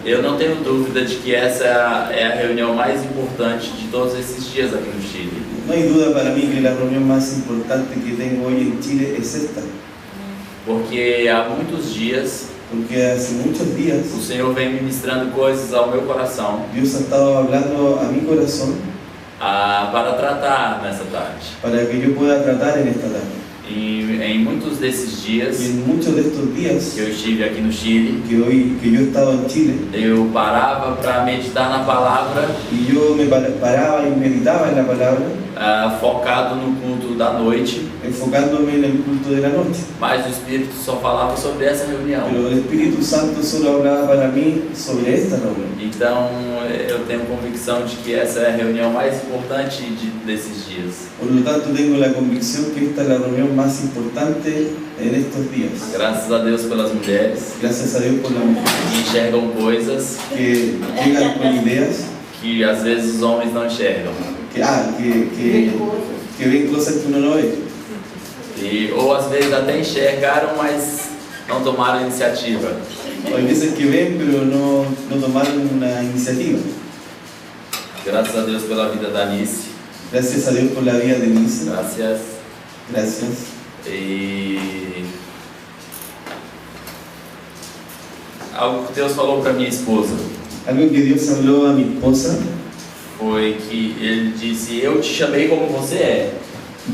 Eu não tenho dúvida de que essa é a reunião mais importante de todos esses dias aqui no Chile. No hay duda para mí que la reunión más importante que tengo hoy en Chile es esta. Porque há muitos dias Porque hace muchos días o Senhor vem ministrando coisas ao meu coração Dios ha estado hablando a mi corazón para tratar nessa tarde. para que yo pueda tratar en esta tarde. E em muitos desses dias Y en muchos de estos días que eu estive aqui no Chile, que yo he estado en Chile, eu parava para meditar na palavra, y yo me paraba y meditaba en la palabra, focado no culto da noite, enfocándome en el culto de la noche. mas o Espírito só falava sobre essa reunião. Pero el Espíritu Santo solo hablaba para mí sobre esta reunión. Então eu tenho convicção de que essa é a reunião mais importante desses dias. Por lo tanto, tengo la convicción que esta es la reunión más importante en estos días. Graças a Deus pelas mulheres Gracias a Dios por las mujeres que enxergam coisas que llegan con ideas, que às vezes os homens não enxergam. que ven cosas que uno no ve. Ou às vezes até enxergaram, mas não tomaram iniciativa. Hay veces que ven, pero no tomaron una iniciativa. Graças a Deus pela vida da Anice. Gracias a Dios por la vida de Nice. Gracias. Gracias. E algo que Deus falou para minha esposa Algo que Dios habló a mi esposa foi que Ele disse: eu te chamei como você é.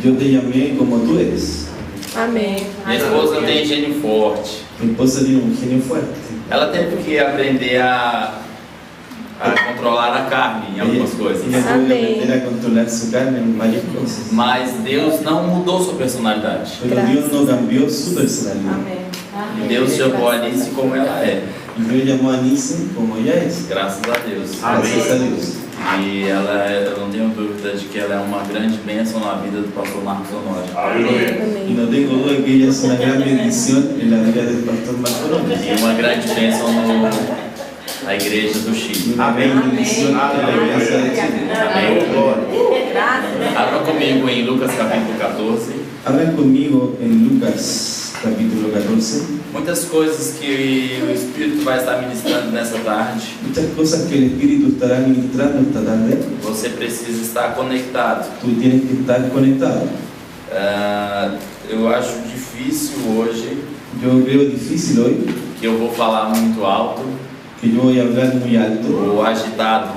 yo te llamé como tú eres. Amém. Minha esposa tem gênio forte. Mi esposa tiene un genio fuerte. Ela teve que aprender a controlar a carne em algumas coisas. Ella tuvo que Amén. aprender a controlar su carne en varias cosas. Mas Deus não mudou sua personalidade. Pero Dios no cambió su personalidad. Amém. Deus chamou a Anice como ela é. Y Dios llamó a Nice como ella es. Graças a Deus. Gracias a Dios. E eu não tenho dúvida de que ela é uma grande bênção na vida do pastor Marcos Honório. Y Amém. no tengo duda que ella es una gran bendición en la vida del pastor Marco Honório. E uma grande bênção na igreja do Chile. Amén. Bendición en la iglesia de Chile. Amém. Abra comigo em Lucas capítulo 14. Hablan conmigo en Lucas capítulo 14. Muitas coisas que o Espírito vai estar ministrando nessa tarde. Muchas cosas que el Espíritu estará ministrando esta tarde. Você precisa estar conectado. Tú tienes que estar conectado. Eu acho difícil hoje Yo veo difícil hoy que eu vou falar muito alto que yo voy a hablar muy alto ou agitado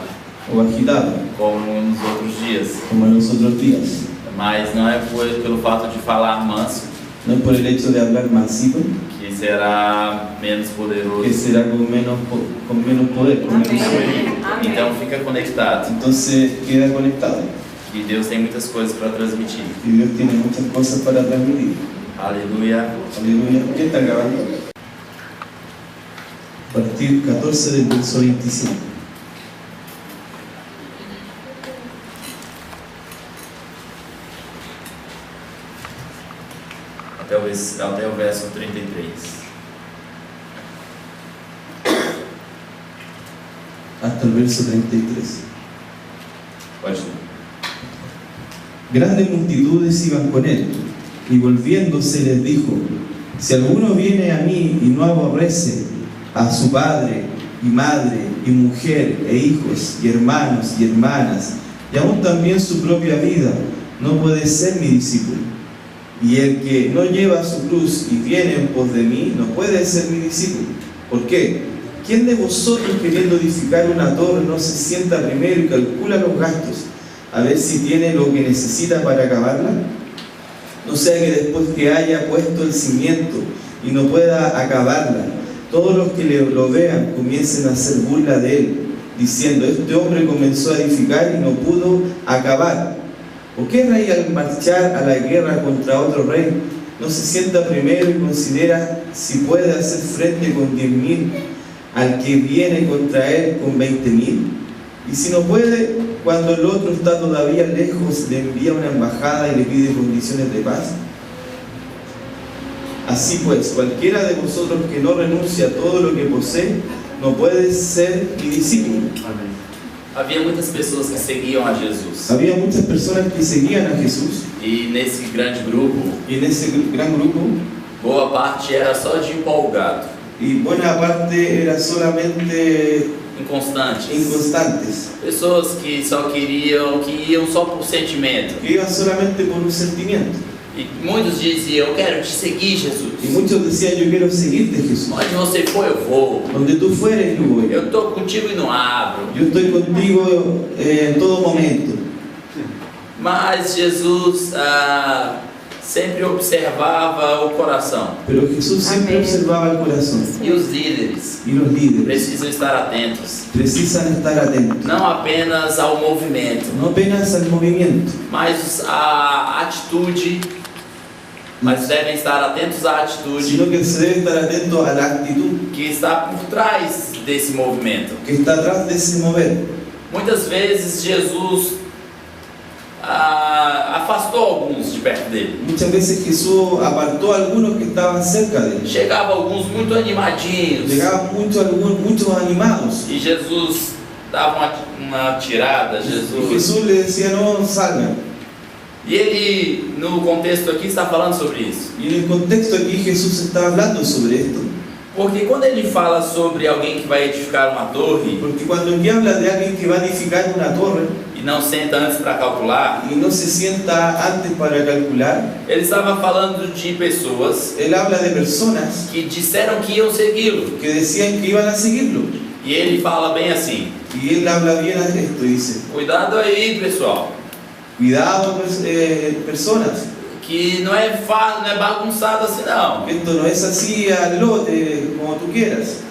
o agitado como nos outros dias. como en los otros días. Mas não é pelo fato de falar manso No es por el hecho de hablar mansito que será menos poderoso. que será con menos poder, con menos poder. Então fica conectado. Entonces queda conectado. E Deus tem muitas coisas para transmitir. Y Dios tiene muchas cosas para transmitir. Aleluia. Aleluya. ¿Quién está grabando? A partir 14 del verso 25. Até o verso 33. Hasta el verso 33. Pode ir. Grandes multitudes iban con él, y volviéndose les dijo: si alguno viene a mí y no aborrece a su padre y madre y mujer e hijos y hermanos y hermanas, y aún también su propia vida, no puede ser mi discípulo. Y el que no lleva su cruz y viene en pos de mí, no puede ser mi discípulo. ¿Por qué? ¿Quién de vosotros, queriendo edificar una torre, no se sienta primero y calcula los gastos, a ver si tiene lo que necesita para acabarla? No sea que después que haya puesto el cimiento y no pueda acabarla, todos los que lo vean comiencen a hacer burla de él, diciendo: este hombre comenzó a edificar y no pudo acabar. ¿O qué rey al marchar a la guerra contra otro rey no se sienta primero y considera si puede hacer frente con 10.000 al que viene contra él con 20.000? Y si no puede, cuando el otro está todavía lejos, le envía una embajada y le pide condiciones de paz. Así pues, cualquiera de vosotros que no renuncia a todo lo que posee, no puede ser mi discípulo. Amém. Havia muitas pessoas que seguiam a Jesus. Había muchas personas que seguían a Jesús, E nesse grande grupo, y en ese gran grupo, boa parte era só de empolgado. y buena parte era solamente inconstantes. inconstantes, Pessoas que iam só por sentimento. que iban solamente por un sentimiento. E muitos diziam, eu quero te seguir, Jesus. Y muchos decían, yo quiero seguirte, Jesús. Onde você for, eu vou. Donde tú fueres, yo voy. Eu estou contigo e não abro. Yo estoy contigo en todo momento. Mas Jesus sempre observava o coração. Pero Jesús siempre Amén. observaba el corazón. E os líderes Y los líderes precisam estar atentos, precisan estar atentos. não apenas ao movimento, No apenas al movimiento, mas à atitude, mas devem estar atentos à atitude sino que se debe estar atento a la actitud que está por trás desse movimento. que está atrás de ese mover. Muitas vezes Jesus afastou alguns de perto dele. Muchas veces Jesús apartó a algunos que estaban cerca de él. Chegava alguns muito animadinhos Llegaban muchos animados. e Jesus dava uma tirada, Y Jesus. Jesús le decía, no salgan. E ele, no contexto aqui, está falando sobre isso. Y en el contexto aquí Jesús está hablando sobre esto. Porque quando ele fala sobre alguém que vai edificar uma torre Porque cuando aquí habla de alguien que va a edificar una torre e não senta antes para calcular, y no se sienta antes para calcular, ele estava falando de pessoas él habla de personas que disseram que iam segui-lo. que decían que iban a seguirlo. E ele fala bem assim: Y él habla bien de esto y dice, cuidado aí, pessoal, cuidado personas, que não é bagunçado assim não. esto no es así al lote como tú quieras.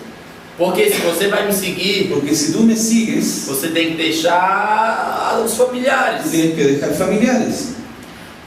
Porque se você vai me seguir, Porque si tú me sigues, você tem que deixar os familiares. tú tienes que dejar familiares.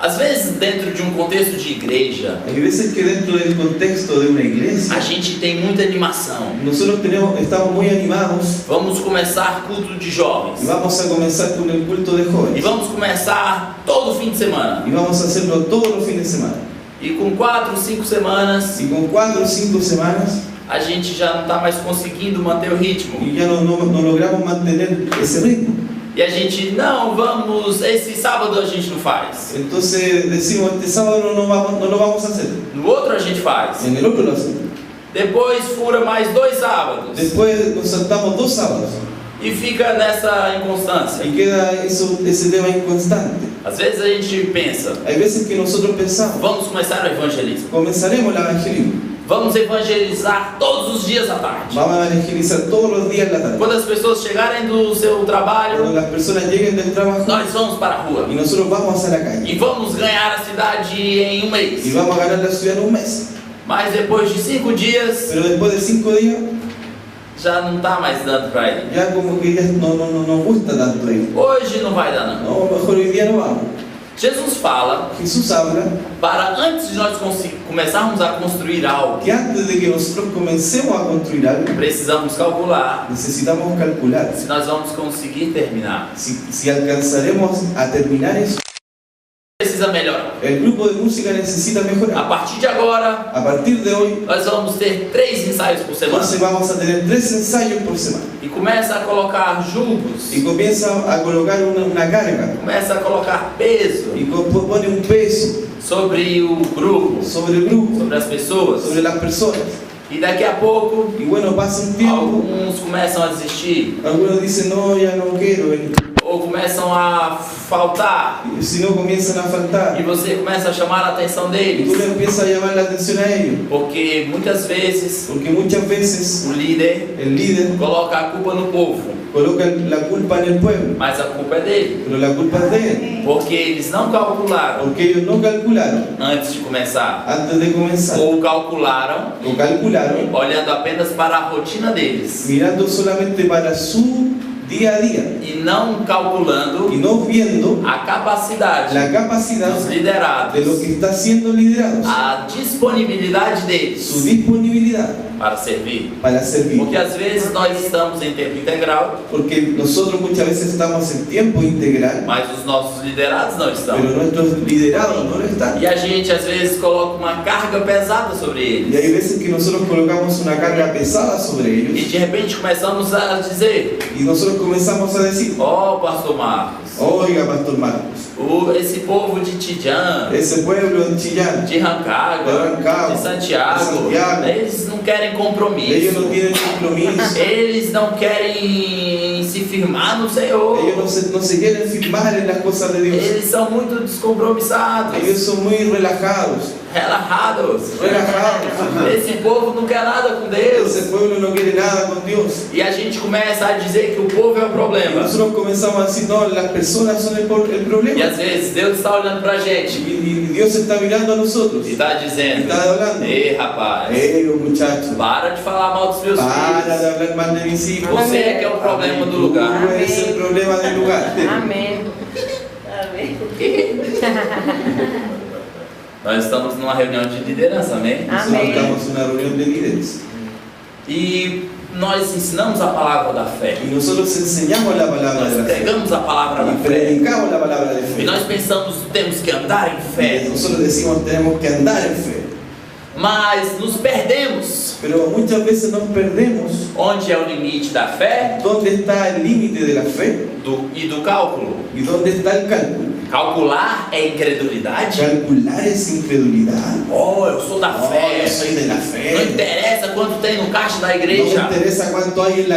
Às vezes, dentro de um contexto de igreja, Hay veces que dentro del contexto de una a iglesia, gente tem muita animação. nosotros estamos muy animados Vamos começar culto de jovens. y vamos a comenzar con el culto de E jóvenes. vamos começar todo fim de semana. Y vamos a hacerlo todos los fines de semana. E com 4, 5 semanas, Y con 4 o 5 semanas, a gente já não está mais conseguindo manter o ritmo. y ya no logramos mantener ese ritmo. E a gente, não, vamos, esse sábado a gente não faz. Entonces decimos, este sábado no lo vamos a hacer. No outro a gente faz. En el otro lo hacemos. Depois fura mais 2 sábados. Después nos saltamos 2 sábados. E fica nessa inconstância. Y queda ese tema inconstante. Às vezes a gente pensa, Hay veces que nosotros pensamos, vamos começar o evangelismo. comenzaremos el evangelismo. Vamos evangelizar todos os dias à tarde. Vamos a evangelizar todos los días en la tarde. Quando as pessoas chegarem do seu Cuando trabalho, las personas lleguen del trabajo nós vamos para a rua. y nosotros vamos a la calle. E vamos ganhar a cidade em um mês. Y vamos a ganar la ciudad en un mes. Mas depois de 5 dias, Pero después de 5 días, já não está mais dando para ir. ya como que ya no nos gusta tanto ir. Hoje não vai dar não. No, mejor hoy día no vamos. Jesus fala Jesús habla para antes de nós começarmos a construir algo, que antes de que nosotros comencemos a construir algo, precisamos calcular necesitamos calcular se nós vamos conseguir terminar. si alcanzaremos a terminar eso. Precisa melhorar. El grupo de música necesita A mejorar. partir de agora, A partir de hoy, nós vamos ter 3 ensaios por semana. entonces vamos a tener 3 ensayos por semana. E começa a colocar julgos, Y comienza a colocar una carga. começa a colocar peso Y pone un peso sobre o grupo, sobre el grupo, sobre as pessoas. sobre las personas. E daqui a pouco, Y bueno, pasa un tiempo, alguns começam a desistir, algunos dicen, no, ya no quiero venir. ou começam a faltar, Y si no, comienzan a e faltar. você começa a chamar a atenção Y deles. tú le empiezas a llamar la atención a ellos. Porque muitas vezes Porque muchas veces o líder el líder coloca a culpa no povo, coloca la culpa en el pueblo, mas a culpa é dele. pero la culpa es de él. Porque eles não calcularam Porque ellos no calcularon antes de começar, antes de comenzar. ou calcularam O calcularon olhando apenas para a rotina deles mirando solamente para su día a día e não calculando y no viendo a capacidade la capacidad dos de liderados, lo que está siendo liderados, a disponibilidade su deles disponibilidad para servir. para servir. Porque às vezes nós estamos em tempo integral, Porque nosotros muchas veces estamos en tiempo integral, mas os nossos liderados não estão. pero nuestros liderados no lo están. E a gente às vezes coloca uma carga pesada sobre Y eles. hay veces que nosotros colocamos una carga pesada sobre E ellos de repente começamos a dizer: y nosotros comenzamos a decir, oh, pastor Marcos, oiga, Pastor Marcos, esse povo de Tidjã, esse pueblo de Chillán, de Rancagua, de Santiago, eles não querem ellos compromisso, no tienen compromiso, eles não querem se firmar no Senhor, ellos no se quieren firmar en las cosas de Dios, eles são muito descompromissados, ellos son muy relajados. Esse povo não quer nada com Deus. Ese pueblo no quiere nada con Dios. E a gente começa a dizer que o povo é o Y problema. nosotros comenzamos a decir, no, las personas son el E problema. às vezes Deus está olhando pra gente Y Dios está mirando a nosotros. e está dizendo: Está hablando. ei, rapaz, Muchachos, para de falar mal dos meus para filhos. de hablar mal de mis hijos. Você é que é o problema do Tú lugar. eres el problema del lugar. Amém. Amém. Nós estamos numa reunião de liderança, amém? Nosotros estamos en una reunión de líderes. E nós ensinamos a palavra da fé. Y nosotros enseñamos la palabra Nós de la fe. pregamos a palavra da Y fé. predicamos la palabra de E fe. nós pensamos que temos que andar em fé. Y nosotros decimos, tenemos que andar en fe. Mas nos perdemos. Pero muchas veces nos perdemos. Onde é o limite da fé ¿Dónde está el límite de la fe? e do cálculo? ¿Y dónde está el cálculo? Calcular é incredulidade? Calcular es incredulidad. Oh, eu sou da fé. Yo soy de la Não fe. interessa quanto tem no caixa da No me igreja. interesa cuánto hay en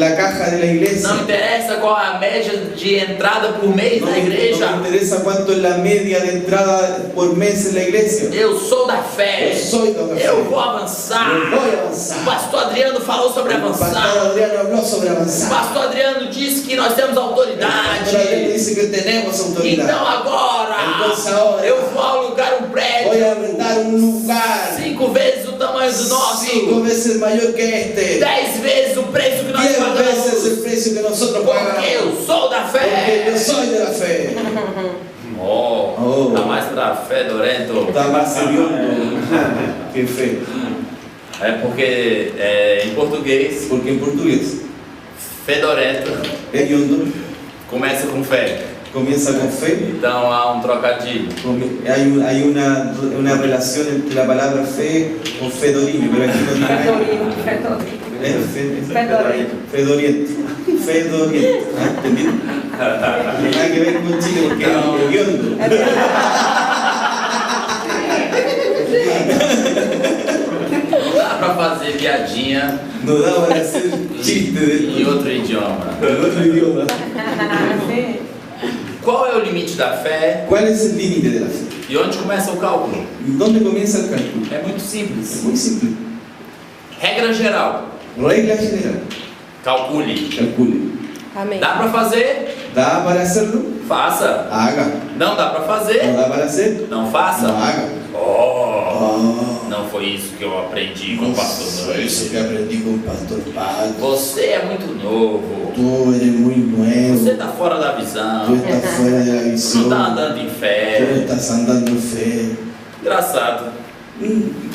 la caja de la iglesia. Não interessa qual é a média de entrada por mês No na me igreja. interesa cuánto es la media de entrada por mes en la iglesia. Eu sou da fé. Yo soy de la fe. Eu vou avançar. Eu vou O avançar. pastor Adriano falou sobre El pastor avançar. Adriano habló sobre O avanzar. pastor Adriano disse que nós temos El pastor Adriano autoridade. dice que tenemos autoridad. Então agora Entonces ahora eu vou alugar um voy prédio a arrendar un lugar 5 vezes o tamanho do nosso, 5 veces mayor que este, 10 vezes o preço que nós 10 veces pagamos, el precio que nosotros pagamos. porque eu sou da Porque fé. yo soy de la fe. Oh, tá mais pra fé, Dorento. Está más hediondo que fe. É porque em português, Porque en portugués, fedorento hediondo começa com fé. comienza con fe. Então há um trocadilho. Hay una relación entre la palabra fe con fedorino, pero aquí no tiene. Fedorento. Fedoriento. Fedoriento. ¿Entendido? No tiene nada que ver con Chile porque No. es hediondo. Não dá pra fazer piadinha No da para hacer chiste em de outro idioma. otro idioma. Amém. Qual é o limite da fé ¿Cuál es el límite de la fe? e onde começa o cálculo? ¿Y dónde comienza el cálculo? É muito Es simples. muy simple. Regra geral: Regla general. calcule. Calcule. Amém. Dá pra fazer? ¿Da para hacerlo? Faça. Haga. Não dá pra ¿No fazer? da para hacer? Não No faça. haga. Oh, não foi isso que eu aprendi com o pastor Eso eso que Doris. aprendí con Pastor Pablo. Você é muito novo. Tú eres muy nuevo. Você tá fora da Tú visão. estás fuera de la Não visión. tá andando em Tú fé. estás andando en fe. Engraçado.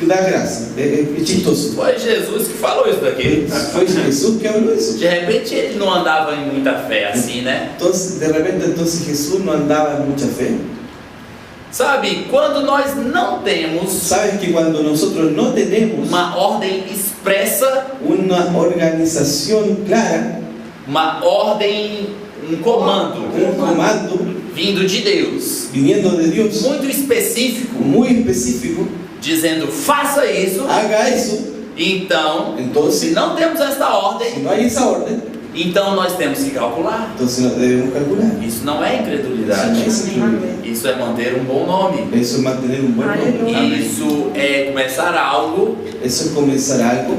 Da gracia. Es chistoso. Foi Jesus que falou isso daqui. Fue Jesús que habló eso. De repente ele não andava em muita fé assim, né? Entonces, de repente, entonces Jesús no andaba en mucha fe. Sabe, quando nós não temos Sabes que cuando nosotros no tenemos uma ordem expressa, una organización clara, uma ordem, um comando un comando vindo de Deus, viniendo de Dios, muito específico, muy específico, dizendo faça isso, haga eso, então, se entonces, não temos esta si ordem, no hay esa orden, então nós temos que calcular. entonces no debemos calcular. Isso não é Eso no incredulidade, es incredulidad. isso é manter um bom nome. Eso es mantener un buen nombre. Aleluya. Isso é começar algo Eso es comenzar algo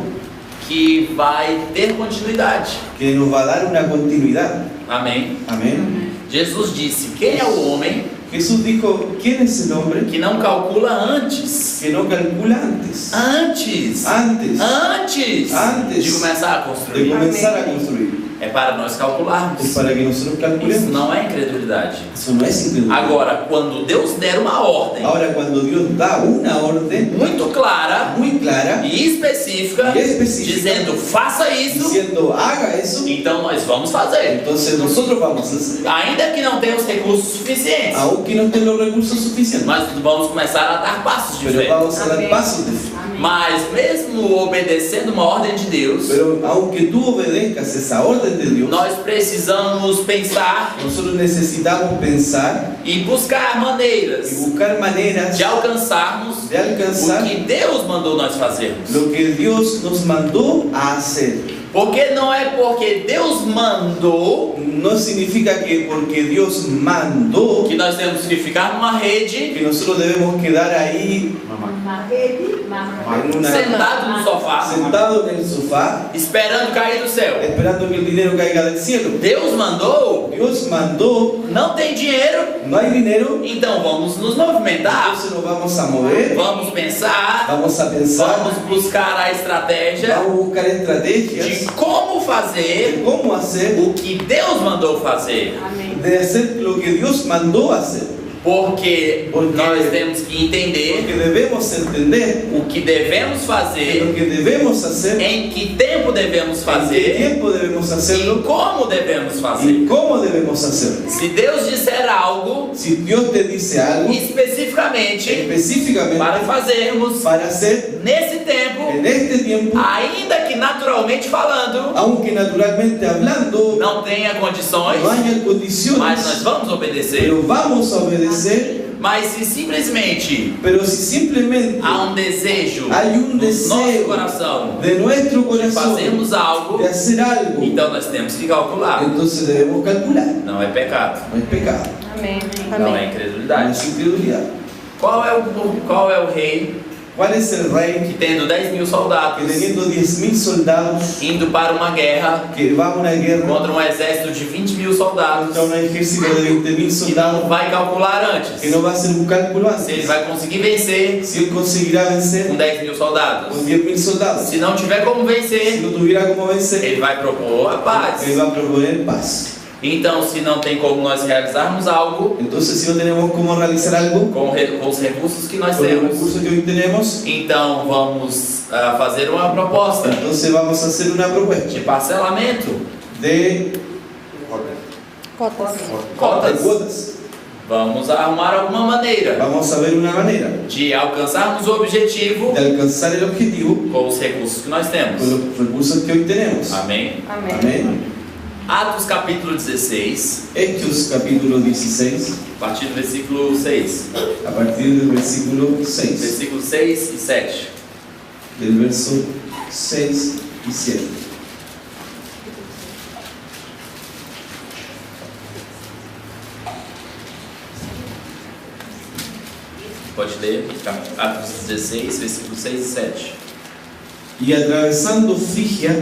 que vai ter continuidade. que nos va a dar una continuidad. Amém? Amén. Jesus disse: quem é o homem Jesús dijo, ¿quién es el hombre que não calcula antes? que no calcula antes? Antes! Antes Antes de começar a de construir. comenzar a construir. É para nós calcularmos. Es para que nosotros Isso calculemos. não é incredulidade. Eso no es incredulidad. Agora, quando Deus der uma ordem Ahora, cuando Dios da una orden muito clara muy clara, e específica, E específica, dizendo faça isso, diciendo haga eso, então nós vamos fazer. entonces nosotros vamos a hacer. Ainda que não tenha os recursos suficientes, Aunque no estén los recursos suficientes, mas vamos começar a dar passos de pero fé. vamos a dar Amén. pasos de fe. Amém. Mas mesmo obedecendo uma ordem de Deus, pero aunque tú obedezcas esa orden de Dios, nós precisamos pensar nosotros necesitamos pensar e buscar y maneiras buscar maneras de alcançarmos de alcançar o que Deus mandou nós fazermos. lo que Dios nos mandó a hacer. Porque não é porque Deus mandou No significa que porque Dios mandó que nós temos que ficar numa rede, que nosotros debemos quedar ahí en una, sentado no sofá, sentado en el sofá esperando cair do céu. esperando que el dinero caiga del cielo. Deus mandou, Dios mandó, não tem dinheiro, no hay dinero, então vamos nos movimentar, entonces nos vamos a mover, vamos pensar, vamos a pensar, vamos buscar a estratégia vamos a buscar de estrategias como de fazer cómo hacer, o que Deus mandou fazer. de hacer lo que Dios mandó hacer. Porque nós temos que entender Porque debemos entender o que devemos que fazer, lo que debemos hacer, em que tempo devemos en qué fazer tiempo debemos e hacerlo como devemos y fazer. cómo debemos hacerlo. Se Deus disser algo Si Dios te dice algo especificamente específicamente para fazermos para hacer nesse tempo, en este tiempo, ainda que naturalmente falando aunque naturalmente hablando não tenha condições, no haya mas nós condiciones, vamos obedecer. pero vamos a obedecer. Mas se simplesmente Pero si simplemente há um desejo hay un no nosso deseo coração de nuestro de corazón fazermos algo, de hacer algo, então nós temos que calcular. entonces debemos calcular. Não é pecado, No es pecado, Amém. não é no incredulidade. es incredulidad. Qual é o rei ¿Cuál es el rey que tendo 10.000 que soldados teniendo 10.000 soldados indo para uma guerra que va a una guerra contra um exército de 20.000 soldados contra un ejército de 20.000 que não soldados vai calcular que antes no va a hacer un cálculo se ele antes? vai conseguir vencer Si él conseguirá vencer com 10.000 soldados. con 10.000 soldados, Se não tiver como si vencer, no tuviera como vencer, ele vai propor a paz. él va a proponer paz. Então, se não tem como nós realizarmos algo Entonces, si no tenemos cómo realizar algo com os recursos que nós con los temos, recursos que hoy tenemos, então vamos fazer uma proposta entonces vamos a hacer una propuesta de parcelamento, de cotas. cuotas. Vamos arrumar alguma maneira Vamos a ver una manera de alcançarmos o objetivo de alcanzar el objetivo com os recursos que nós temos. con los recursos que hoy tenemos. Amém? Amém. Amén. Atos capítulo 16, Hechos capítulo 16, a partir do versículo 6. a partir del versículo 6, Versículos 6 e 7. del verso 6 y 7. Pode ler, Atos 16, versículos 6 e 7. Y atravesando Frigia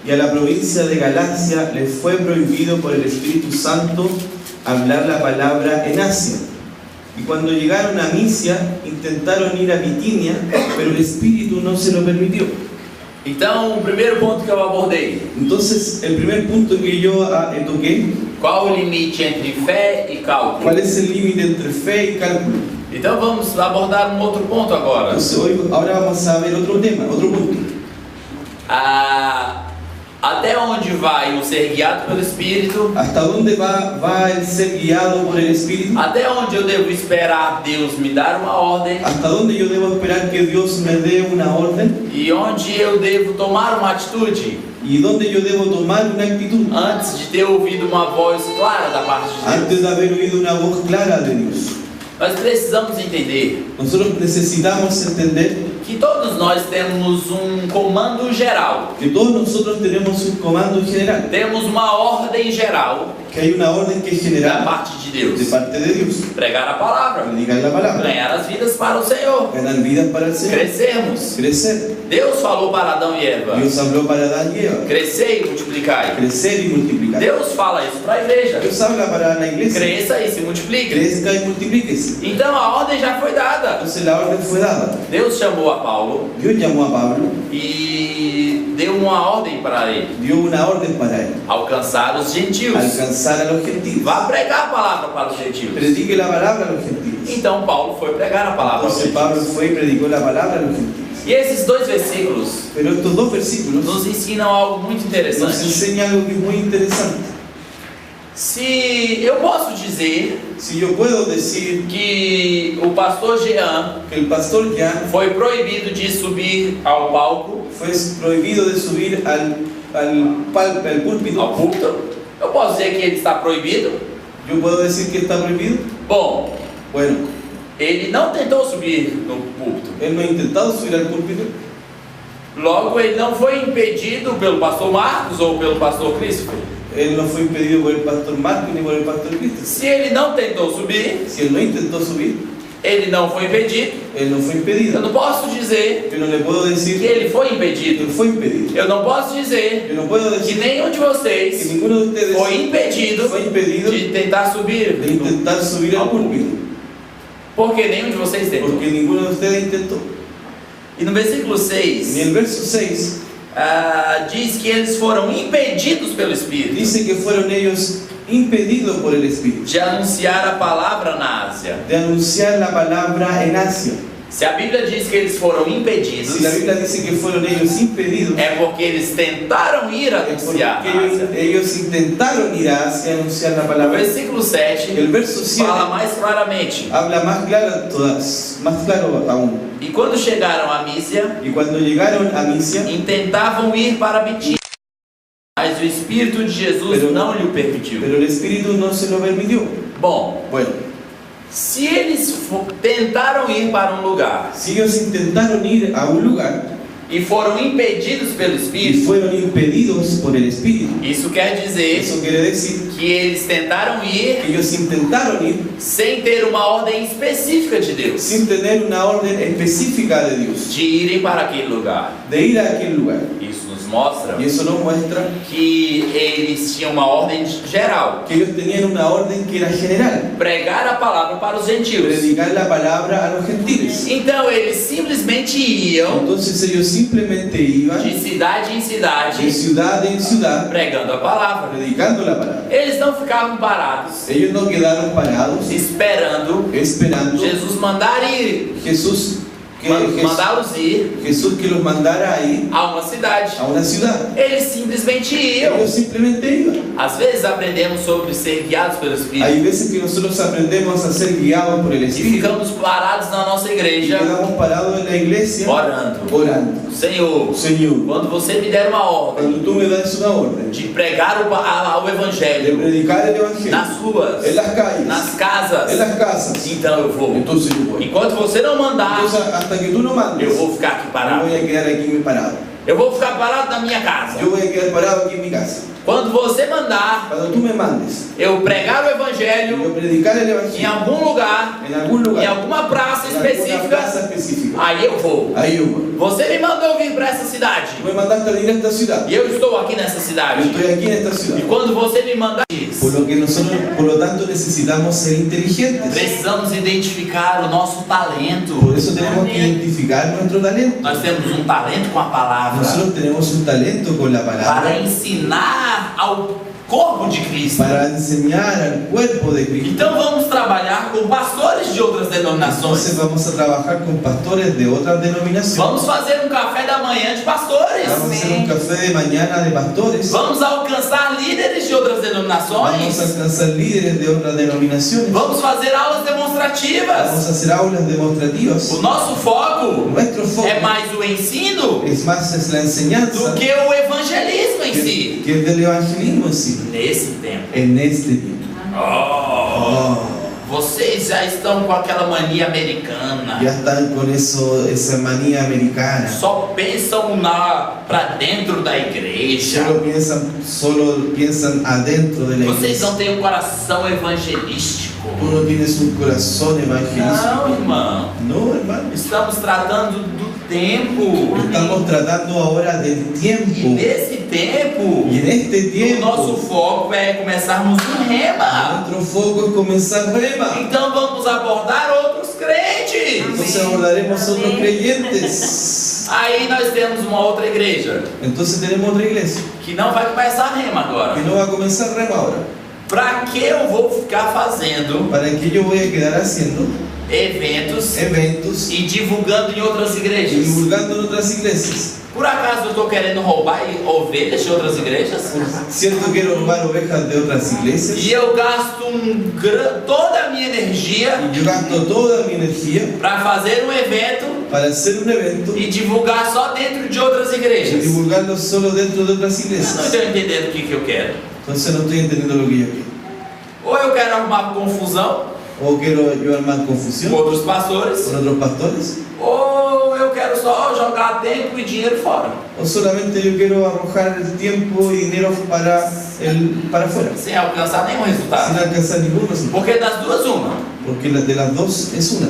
y a la provincia de Galacia les fue prohibido por el Espíritu Santo hablar la palabra en Asia. Y cuando llegaron a Misia intentaron ir a Bitinia, pero el Espíritu no se lo permitió. Então, o primeiro ponto que eu abordei: Entonces, el primer punto que yo toqué, qual o limite entre fé e cálculo? ¿cuál es el límite entre fe y cálculo? Então, vamos abordar um outro ponto agora. Entonces, ahora vamos a ver otro tema, otro punto. Até onde vai o ser guiado pelo Espírito? ¿Hasta dónde va el ser guiado por el Espíritu? Até onde eu devo esperar Deus me dar uma ordem? ¿Hasta dónde yo debo esperar que Dios me dé una orden? E onde eu devo tomar uma atitude ¿Y dónde yo debo tomar una actitud? antes de ter ouvido uma voz clara da parte de Deus? Antes de haber oído una voz clara de Dios. Nós precisamos entender Nosotros necesitamos entender que todos nós temos um comando geral, que todos nosotros tenemos un comando general, temos uma ordem geral que hay una orden que es da general parte de Deus: de parte de Dios. pregar a palavra, Predicar la palabra, ganhar as vidas para o Senhor, ganar vidas para el Señor, crescermos. crecer. Deus falou para Adão e Eva: Dios habló para Adán y Eva, crescer e multiplicai. crecer y multiplicar. Deus fala isso para a igreja: Dios habla para la iglesia, cresça e se multiplique. crezca y multiplíquese. Então a ordem já foi dada. Entonces la orden fue dada. Deus chamou a Paulo Dios llamó a Pablo, e deu uma ordem para ele: dio una orden para él, alcançar os gentios. alcanzar a los gentiles. Vá pregar a palavra para os gentios. Predique la palabra a los gentiles. Então Paulo foi pregar a palavra aos Entonces gentios. Pablo fue y predicó la palabra a los gentiles. E esses dois versículos Pero estos dos versículos nos ensinam algo muito nos interessante. enseñan algo que es muy interesante. Se eu posso dizer Si yo puedo decir que o pastor Jean que el pastor Jan foi proibido de subir ao palco, fue prohibido de subir al púlpito, ao púlpito, eu posso dizer que ele está proibido? yo puedo decir que está prohibido. Bom, Bueno, ele não tentou subir no púlpito. él no ha intentado subir al púlpito, Logo, ele não foi impedido pelo pastor Marcos ou pelo pastor Christopher. él no fue impedido por el pastor Marco ni por el pastor Cristo. Se ele não tentou subir, Si él no intentó subir, ele não foi impedido. él no fue Eu impedido. não posso dizer Yo no le puedo que decir que ele foi impedido. él fue impedido. Eu não posso dizer Yo no puedo que decir nenhum de que vocês ninguno de ustedes foi impedido fue impedido de tentar subir, de intentar subir al púlpito, porque nenhum de vocês tentou. porque ninguno de ustedes intentó. E no versículo En 6, el verso 6 diz que eles foram impedidos pelo Espírito dice que fueron ellos impedidos por el Espíritu de anunciar a palavra na Ásia. de anunciar la palabra en Asia. Se a Bíblia diz que eles foram impedidos, Si la Biblia dice que fueron ellos impedidos, é porque eles tentaram ir es porque anunciar na Ásia. ellos intentaron ir a Asia a anunciar la O palabra. versículo 7 El verso 7 fala mais claramente. habla más claro aún. E quando chegaram a Mísia, Y cuando llegaron a Misia, intentavam ir para Bitínia, mas o Espírito de Jesus não lhe o permitiu. pero el Espíritu no se lo permitió. Bom, Bueno, se eles tentaram ir para um lugar si ellos intentaron ir a un lugar e foram impedidos pelo y Espírito, fueron impedidos por el Espíritu, isso quer dizer eso quiere decir que eles tentaram ir que ellos intentaron ir sem ter uma ordem específica de Deus, sin tener una orden específica de Dios, de irem para aquele lugar. de ir a aquel lugar. Isso nos mostra Y eso nos muestra que eles tinham uma ordem geral: que ellos tenían una orden que era general, pregar a palavra para os gentios. predicar la palabra a los gentiles. Então eles simplesmente iam Entonces ellos simplemente iban de cidade em de cidade ciudad en ciudad pregando a palavra. predicando la palabra. Eles não ficavam parados Ellos no quedaron parados esperando esperando Jesus mandar ir, mandá-los ir Jesús que los mandara a ir a uma cidade. a una ciudad. Eles simplesmente iam. Ellos simplemente iban. Às vezes aprendemos sobre ser guiados pelo Espírito Hay veces que nosotros aprendemos a ser guiados por el e Espíritu ficamos parados na nossa y igreja quedamos parados en la iglesia orando. orando. Senhor, Señor, quando você me der uma ordem cuando tú me das una orden de pregar o de Evangelho predicar el Evangelio nas ruas, en las calles, nas casas, en las casas, então eu vou. entonces yo voy. Enquanto você não mandar, Entonces, hasta que tú no mandes, eu vou ficar aqui yo parado. voy a quedar aquí parado. Eu vou ficar parado na minha casa. Yo voy a quedar parado aquí en mi casa. Quando você mandar Cuando tú me mandes, eu pregar o yo Evangelho predicar el em Evangelio algum lugar, en algún em lugar, alguma praça en alguna específica, plaza específica, aí eu vou. ahí yo voy. Você me mandou vir para essa cidade Tú me mandaste a venir a esta ciudad. e eu estou aqui nessa Yo cidade. estoy aquí en esta ciudad. E quando você me mandar, Por lo que nosotros, por lo tanto, necesitamos ser inteligentes. precisamos identificar o nosso talento. Por eso tenemos que identificar nuestro talento. Nós temos um talento com a palavra Nosotros tenemos un talento con la para palabra ensinar ao corpo de Cristo. para enseñar al cuerpo de Cristo. Então vamos trabalhar com pastores de outras denominações. Entonces vamos a trabajar con pastores de otras denominaciones. Vamos fazer um café da manhã de pastores. Vamos a hacer un café de mañana de pastores. Vamos alcançar líderes de outras Vamos a denominações. alcanzar líderes de otras denominaciones. Vamos fazer aulas demonstrativas. Vamos a hacer aulas demostrativas. O nosso foco Nuestro foco é mais o ensino es más es la enseñanza do que o evangelismo em si. que el del evangelismo en sí. Nesse tempo. En este tiempo. Vocês já estão com aquela mania americana. Ya están con eso, esa manía americana. Só pensam para dentro da igreja. Solo piensan adentro de la Vocês iglesia. não têm um coração evangelístico. Tú no tienes un corazón evangelístico. Não, irmão. No, hermano. Estamos tratando do tempo. Estamos tratando ahora del E tiempo. nesse tempo, Y en este o nosso tiempo, foco é começarmos um rema. nuestro foco es comenzar rema. Então vamos abordar outros crentes. Entonces abordaremos a otros creyentes. Aí nós temos uma outra igreja Entonces tenemos otra iglesia que não vai começar rema agora. que no va a comenzar rema ahora. Para que eu vou ficar fazendo ¿Para qué yo voy a quedar haciendo eventos eventos e divulgando em outras y igrejas? divulgando en otras iglesias? Por acaso eu estou querendo roubar ovelhas de outras igrejas? ¿Cierto quiero robar ovejas de otras iglesias? E eu gasto toda a minha energia Y yo gasto toda mi energía para fazer um evento para hacer un evento e divulgar só dentro de outras y igrejas. divulgarlo solo dentro de otras Eu não iglesias. estou entendendo o que eu quero. Entonces no estoy entendiendo lo que yo quiero. Ou eu quero arrumar confusão O quiero yo armar com confusión outros pastores, con otros pastores, ou eu quero só jogar tempo e dinheiro fora, o solamente yo quiero arrojar el tiempo y dinero para afuera, sem alcançar nenhum sin resultado. alcanzar ningún resultado. Porque das duas, uma. Porque de las dos es una.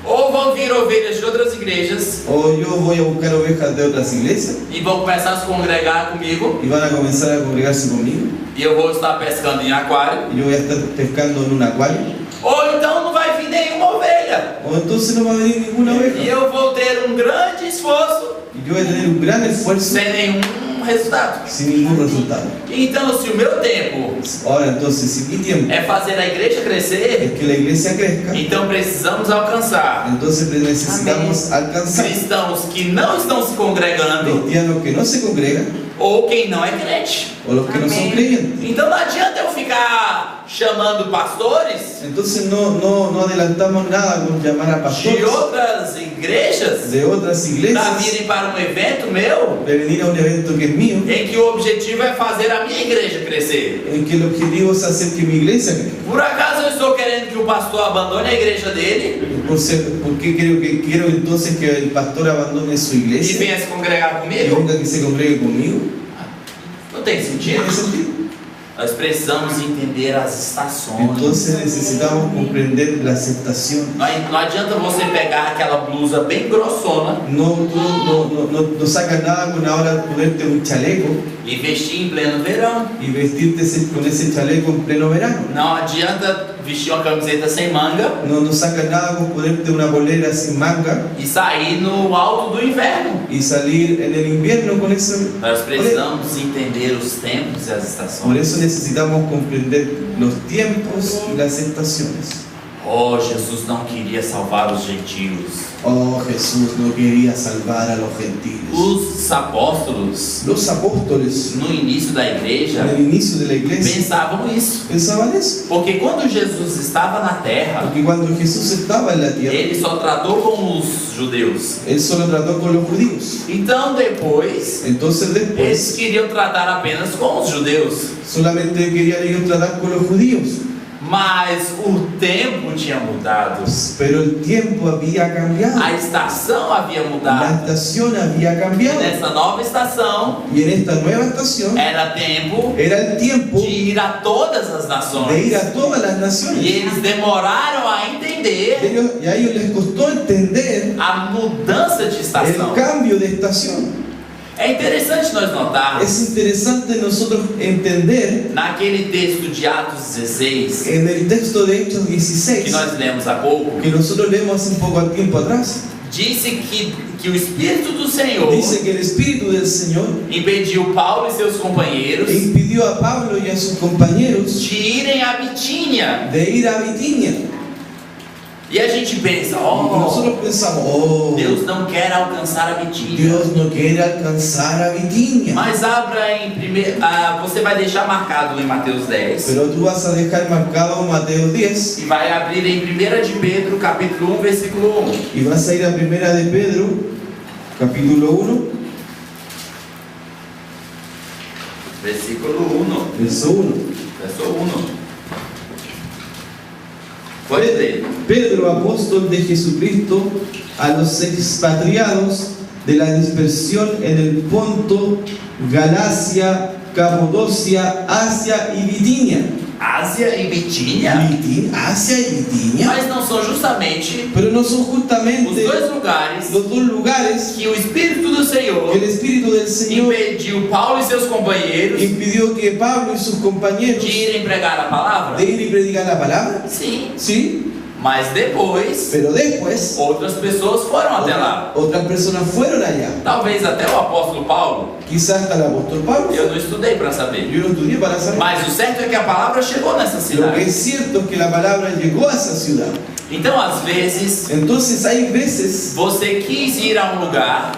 Ou vão vir ovelhas de outras igrejas O yo voy a buscar ovejas de otras iglesias e vão começar a se congregar comigo, y van a comenzar a congregarse conmigo, e eu vou estar pescando em aquário. y yo voy a estar pescando en un acuario, Ou então não vai vir nenhuma ovelha. o entonces no va a venir ninguna E oveja. eu vou ter um grande esforço Y yo voy a tener un gran esfuerzo sem nenhum resultado. sin ningún resultado. Então, se o meu tempo Ahora entonces, si mi tiempo é fazer a igreja crescer, es que la iglesia crezca, então precisamos alcançar entonces necesitamos alcanzar cristãos que não estão se congregando cristianos que no se congregan ou quem não é crente. o los que no son Amén. creyentes. Então não adianta eu ficar chamando pastores Entonces no adelantamos nada con llamar a de pastores outras igrejas de otras para iglesias virem para um evento meu, de venir a un evento que es mío, em que o objetivo é fazer a minha igreja crescer. en que el objetivo es hacer que mi iglesia crezca. Por acaso eu estou querendo que o pastor abandone a igreja dele ¿Por qué quiero entonces que el pastor abandone su e iglesia venha se congregar y comigo? venga que se congregue conmigo? Não tem sentido. ¿Tiene sentido? Nós precisamos entender as estações. Entonces necesitamos comprender las estaciones. Não adianta você pegar aquela blusa bem grossona No sacas nada con ahora ponerte un chaleco e vestir em pleno verão. y vestirte con ese chaleco en pleno verano. Não adianta vestir uma camiseta sem manga No sacas nada con ponerte una polera sin manga e sair no alto do inverno. y salir en el invierno con esa Nós polera. precisamos entender os tempos e as Por estações. eso necesitamos comprender los tiempos y las estaciones. Oh, Jesus não queria salvar os gentios. Oh, Jesús no quería salvar a los gentiles. Os apóstolos, Los apóstoles no início da igreja, al inicio de la iglesia pensavam isso. pensaban eso. Porque quando Jesus estava na terra, Porque cuando Jesús estaba en la tierra, ele só tratou com os judeus. Él solo trató con los judíos. Então depois, Entonces eles después queriam tratar apenas com os judeus. solamente querían ellos tratar con los judíos. Mas o tempo tinha mudado. Pero el tiempo había cambiado. A estação havia La mudado. estación había E cambiado. nessa nova estação, Y en esta nueva estación era tempo era el tiempo de ir a todas as de ir nações. a todas las E naciones. eles demoraram a entender Y a ellos les costó entender a mudança de el estação. cambio de estación. É interessante nós notarmos, Es interesante nosotros entender naquele texto de Atos 16, en el texto de Hechos que 16, nós lemos há pouco, que nosotros leemos hace un poco de tiempo atrás, disse que o Espírito do Senhor dice que el Espíritu del Señor impediu Paulo e seus companheiros impidió a Pablo y a sus compañeros de irem a Bitínia. de ir a Bitinia. E a gente pensa, Y oh, nosotros pensamos, oh, Deus não quer alcançar a Bitínia. Dios no quiere alcanzar a Bitinia. Mas abra em primeiro, você vai deixar marcado em Mateus 10 Pero tú vas a dejar marcado Mateo 10 e vai abrir em 1 de Pedro, capítulo 1, versículo 1. y vas a ir a Primera de Pedro, capítulo 1, Versículo 1. verso 1. Verso 1. Pode ler. Pedro, apóstol de Jesucristo, a los expatriados de la dispersión en el Ponto, Galacia, Capadocia, Asia y Bitinia. Ásia e Bitínia, Asia y Bitinia. mas não são justamente Pero no son os justamente dois lugares los dos lugares que o Espírito do Senhor que el Espíritu del Señor impediu Paulo e seus companheiros impidió que Pablo y sus compañeros de irem pregar a palavra? de ir y predicar la palabra. Sim, ¿Sí? Mas depois, Pero después, outras pessoas foram até lá. otras personas fueron allá. Talvez até o apóstolo Paulo. Quizás hasta el apóstol Pablo. Eu não estudei para saber. Yo no estudié para saber. Mas o certo é que a palavra chegou nessa Lo que cidade. es cierto es que la palabra llegó a esa ciudad. Então, às vezes, Entonces hay veces você quis ir a um lugar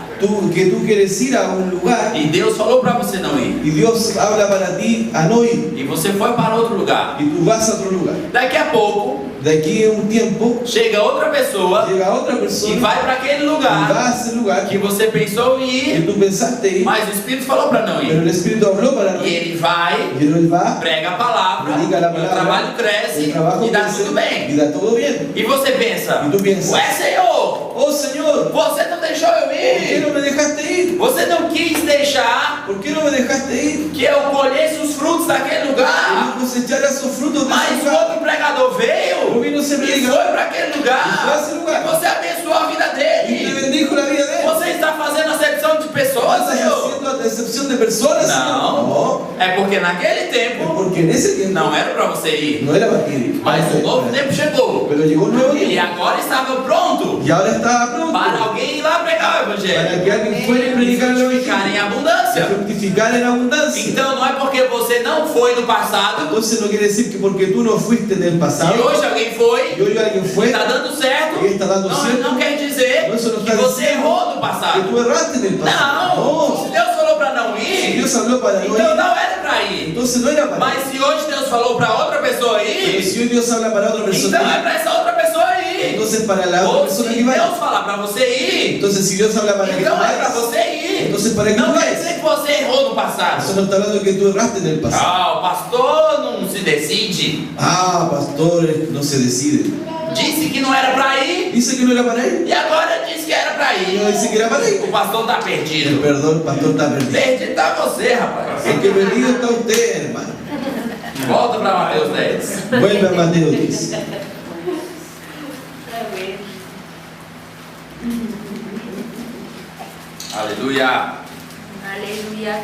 que tú quieres ir a un lugar e Deus falou para você não ir. y Dios habla para ti a no ir. E você foi para outro lugar. Y tú vas a otro lugar. Daqui a pouco, De aquí a un tiempo chega outra pessoa llega otra e persona vai para aquele y va lugar a ese lugar que você pensou em que ir, tú pensaste ir, mas o Espírito falou para não pero ir. el Espíritu habló para no E ir. ele vai, Y él va, prega a palavra, predica la e o palabra, trabalho cresce el trabajo e dá crece tudo bem. y da todo bien. E você pensa, E tu pensas, ué Senhor, Oh Señor, você não deixou eu ¿por qué no ir? me dejaste ir? Você não quis deixar ¿Por qué no me dejaste ir? que eu colhesse os frutos daquele Que lugar? no cosechara esos frutos de Mas ese o lugar. outro pregador veio Não vino esse e pregador. foi para aquele E foi lugar. a esse lugar. E você abençoou a vida Y te dele. bendijo la vida de él. Você está fazendo acepção de pessoas, ¿Estás Senhor? haciendo a excepción de personas? Não. No. É porque naquele Es tempo porque en ese tiempo não era para você ir. no era para ti. Mas o novo tempo chegou. Pero llegó un nuevo E tiempo. agora estava pronto Y ahora estaba pronto para alguém ir lá pregar o para evangelho. que alguien fuera y predicar el Ficar em evangelio. abundância. Fructificar en abundancia. Então não é porque você não foi no passado Entonces no quiere decir que porque tú no fuiste en el e pasado hoje alguém foi y hoy alguien e fue, está dando certo. E está dando Não, certo. não quer dizer No, eso no que está você diciendo errou no que passado. tú erraste en el pasado. Não. Se Deus falou para não Si ir, Dios habló para no então ir, não era para ir. entonces no era para ir. Mas se hoje Deus falou para outra pessoa Pero ir, si hoy Dios habla para otra então é persona, para essa outra pessoa ir. entonces para la otra Ou se persona que vaya. Deus falar para você ir, Entonces si Dios habla para que tú então é para vayas, você ir. entonces para que Não tú quer vayas. dizer que você errou no Eso passado. no está hablando que tú erraste en el pasado. Ah, o pastor não se decide. Ah, pastores no se deciden. Disse que não era para ir Dice que no era para ir. e agora diz que era para Y no ir. dice que era para ir. O pastor está El perdido. perdón, pastor está perdido. Perdido está você, rapaz. El que perdido está usted, hermano. Volta para Mateus 10. Vuelve a Mateo 10. Amém. Aleluia. Aleluia.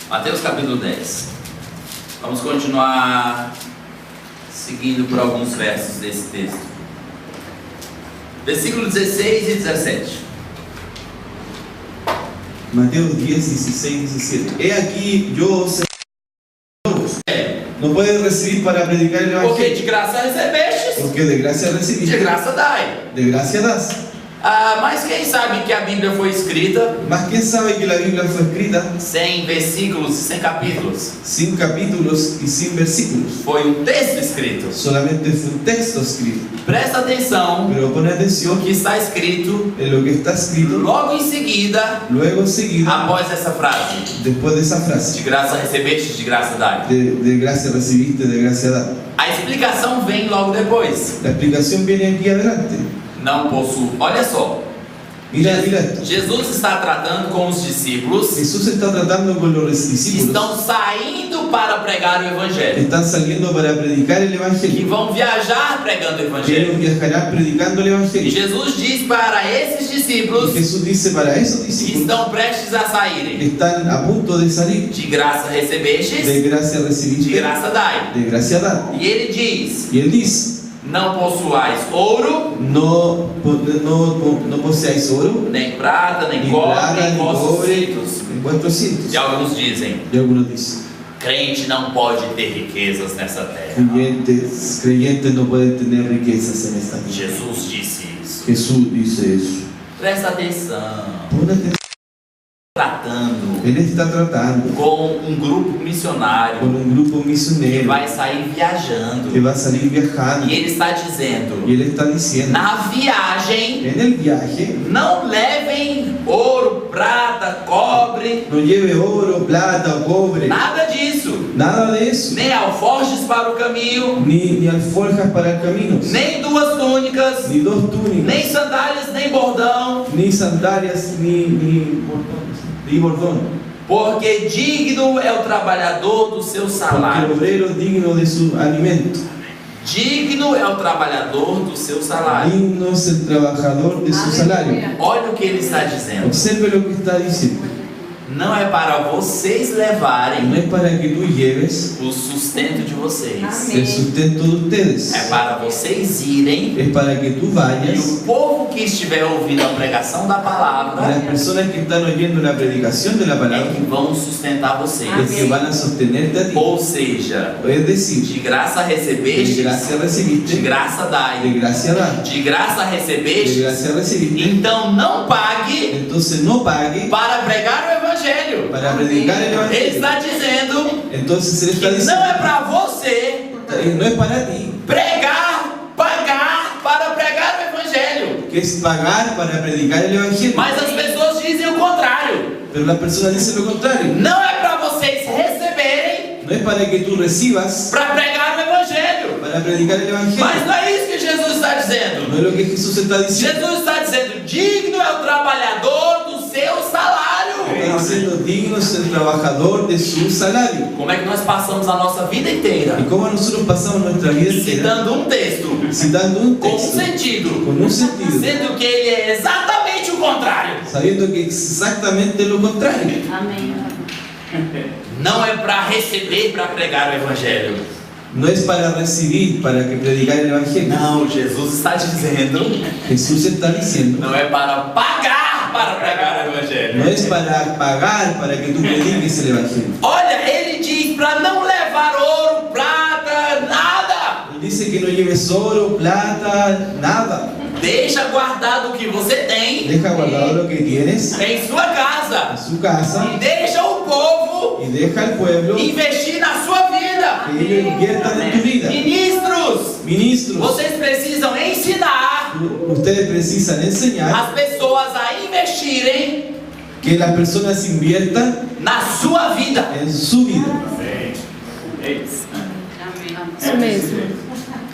Mateus capítulo 10. Vamos continuar seguindo por alguns versos desse texto. Versículo 16 e 17. Mateo 10, 16, 17. He aquí yo os no puedes recibir para predicar el Porque evangelio. de graça recebestes, Porque de gracia de recibiste, graça dai. de gracia das. Mas quem sabe que a Bíblia foi escrita Mas quién sabe que la Biblia fue escrita sem versículos e sem capítulos? sin capítulos y sin versículos. Foi um texto escrito. Solamente fue un texto escrito. Presta atenção Pero pone atención que está escrito en lo que está escrito logo em seguida, luego seguido após essa frase. después de esa De frase. graça recebestes, de graça dai. De gracia recibiste, de gracia da. A explicação vem logo depois. La explicación viene aquí adelante. Não possuo. Olha só. Mira, mira esto. Jesus está tratando com os discípulos Jesús está tratando con los que discípulos estão saindo para pregar o que Evangelho. están saliendo para predicar el Que Evangelio. vão viajar pregando o Que Evangelho. ellos viajarán predicando el E Evangelio. Jesus diz para esses Y discípulos Jesús dice para esos que discípulos estão prestes a que saírem. están a punto de salir, De graça recebestes, de gracia de recibiste, graça dai. de gracia da. E ele diz: Y él dice, não possuais ouro, no poseáis oro, nem prata, nem ni cobre plata, em ni vossos cobre cintos. en vuestros cintos. E alguns dizem: Y algunos dicen, crente não pode ter riquezas nessa terra. creyentes no pueden tener riquezas en esta vida. Jesus disse isso. Jesús dice eso. Presta atenção. Pon atención. Tratando Él está tratando com um grupo missionário con un grupo que misionero vai sair que viajando. va a salir viajando. E ele está dizendo: Y él está diciendo, na viagem, en el viaje, não levem ouro, prata, cobre, no lleve oro, plata o cobre, nada disso. nada de eso, Nem alforjes para o caminho, ni alforjas para el camino, nem duas túnicas, ni dos túnicas, nem sandálias, nem bordão. ni sandalias, ni bordón, Porque digno é o trabalhador do seu porque el salário. obrero es digno de su alimento, Digno é o trabalhador do seu salário. digno es el trabajador de su salario. Olha o que ele está dizendo. Observe lo que está diciendo. não é para vocês no levarem es para que tú lleves o sustento de vocês. el sustento de ustedes, É para vocês irem es para que tú e vayas o povo que estiver ouvindo a pregação da y las palavra personas que están oyendo la predicación de la é palabra que vão sustentar vocês. es que van a sostenerte a ti. Ou seja, Es decir, de graça de recebeste, gracia de recibiste, graça de dai. gracia da, De graça de recebeste, gracia recibiste. então não pague Entonces no pague para pregar o evangelho. para predicar el Ele evangelio. está dizendo Entonces él que está não diciendo, é para você no es para ti, pagar para pregar o evangelho. que es pagar para predicar el evangelio. Mas as pessoas dizem o contrário. Pero las personas dicen lo contrario. Não é para vocês receberem No es para que tú recibas para pregar o evangelho. para predicar el evangelio. Mas não é isso que Jesus está dizendo. No es lo que Jesús está diciendo. Jesus está dizendo: digno é o trabalhador do seu salário. Está diciendo digno es el trabajador de su salario. Como é que nós passamos a nossa vida inteira Y cómo nosotros pasamos nuestra vida entera citando um texto citando un com um texto sentido, con un sentido, sendo que ele é exatamente o contrário? sabiendo que es exactamente lo contrario. Amém. Não é para receber, para pregar o evangelho. No es para recibir, para que predicar el evangelio. Não, Jesus está dizendo: Jesús está diciendo, não é para pagar para pregar o evangelho. no es para pagar para que tú prediques el evangelio. Olha, ele diz para não levar ouro, prata, nada. Él dice que no lleves oro, plata, nada. Deixa guardado o que você tem Deja guardado lo que tienes em sua en casa su casa e deixa o povo y deja al pueblo que investir na sua vida. ellos inviertan en tu vida. Ministros, Ministros, vocês precisam ensinar ustedes precisan enseñar as pessoas a investirem que las personas inviertan na sua vida. en su vida. Isso mesmo.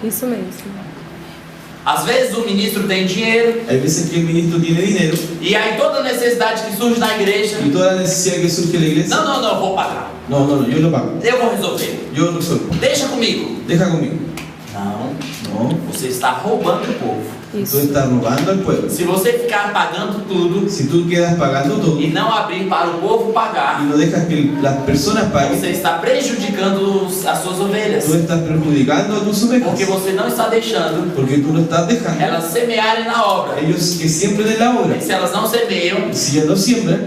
Isso mesmo. Às vezes o ministro tem dinheiro Hay veces que el ministro tiene dinero e aí toda necessidade que surge na igreja, y toda la necesidad que surge en la iglesia, não, vou pagar. no, yo lo pago, Eu vou resolver. yo lo resuelvo. Deixa comigo. Deja conmigo. Não, No, você está roubando o povo. tú Isso. estás robando al pueblo. Se você ficar pagando tudo Si tú quedas pagando todo e não abrir para o povo y pagar, no dejas que las personas paguen, você está prejudicando as suas ovelhas. tú estás perjudicando a tus ovejas, Porque você não está deixando porque tú no estás dejando elas semearem na obra. ellos que siembren en la obra. E se elas não semeiam, Si ellos no siembran,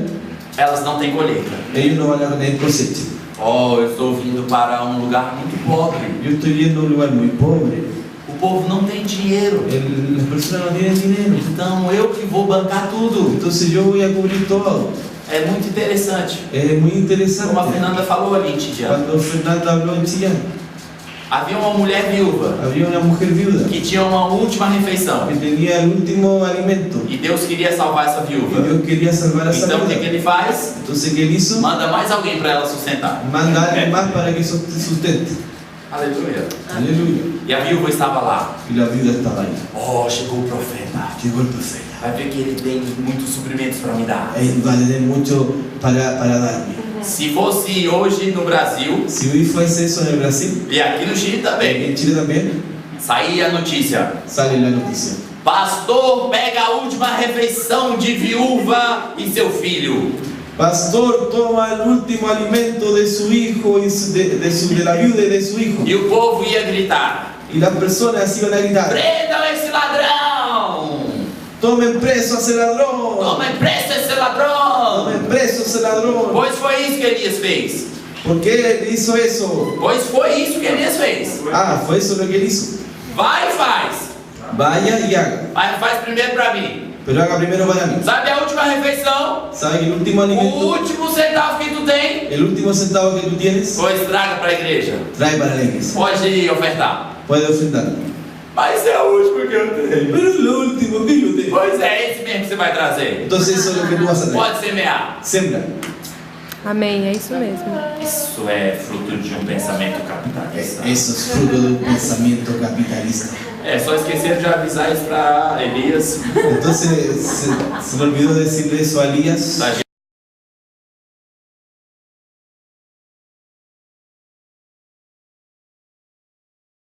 elas não têm colheita. ellos no van a tener cosecha. Oh, eu estou vindo para um lugar muito pobre. Yo estoy viendo un lugar muy pobre. O povo não tem dinheiro. Las personas no tienen dinero. Então eu que vou bancar tudo. Entonces yo voy a cubrir todo. É muito interessante. Es muy interesante. Como a Fernanda falou ali em Tidiano. Cuando Fernanda habló en Chillán, Havia uma mulher viúva había una mujer viuda que tinha uma última refeição. que tenía el último alimento E Deus queria salvar essa y viúva. Dios quería salvar a esa Então o que viuda. ele faz? Entonces, ¿qué él hizo? Manda mais alguém para ela sustentar. Manda a alguien más para que sustente. Aleluia. Aleluya. E a viúva estava lá. Y la viuda estaba ahí. Oh, chegou o profeta. Llegó el profeta. Vai ver que ele tem muitos suprimentos para me dar. Él va a tener mucho para darme. Se fosse hoje no Brasil, Si hoy fuese eso en el Brasil, e aqui no Chile também, en Chile también, saía a notícia: sale la noticia. pastor pega a última refeição de viúva e seu filho. Pastor toma el último alimento de su hijo y de la viuda y de su hijo. E o povo ia gritar: Y las personas iban a gritar: prendam esse ladrão! tomen preso a ese ladrón. Tomem preso esse ladrão! Tomen preso a ese ladrón. Pois foi isso que Elias fez. ¿Por qué él hizo eso? Pois foi isso que Elias fez. Ah, fue eso lo que él hizo. Vai e faz. Vaya y haga. Mas faz primeiro para mim. Pero haga primero para mí. Sabe a última refeição? ¿Sabe que el último O alimento, último centavo que tu tem? el último centavo que tú tienes, Pois traga para a igreja. trae para la iglesia? Pode ofertar. Puede ofrendar. Mas é o último que eu tenho. Pero es lo último que yo tengo. Pois é esse mesmo que você vai trazer. Entonces eso es lo que tú vas a traer. Pode semear. Sembra. Amém, é isso mesmo. Isso é fruto de um pensamento capitalista. Eso es fruto de un pensamiento capitalista. É, só esqueceram de avisar isso para Elias. Entonces se le olvidó decirle eso a Elías. Da